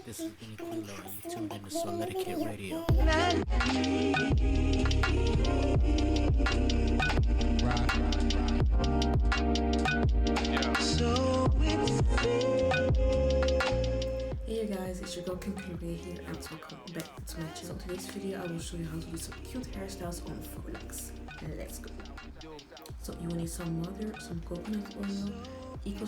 This is Kinycurlyrae. You tuned in to Solidicate Radio. Hey you guys, it's your girl Kinycurlyrae here and welcome back to my channel. In today's video I will show you how to do some cute hairstyles on Faux Locs. Let's go. So you will need some water, some coconut oil, equal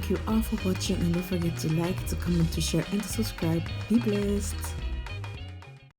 thank you all for watching, and don't forget to like, to comment, to share, and to subscribe. Be blessed.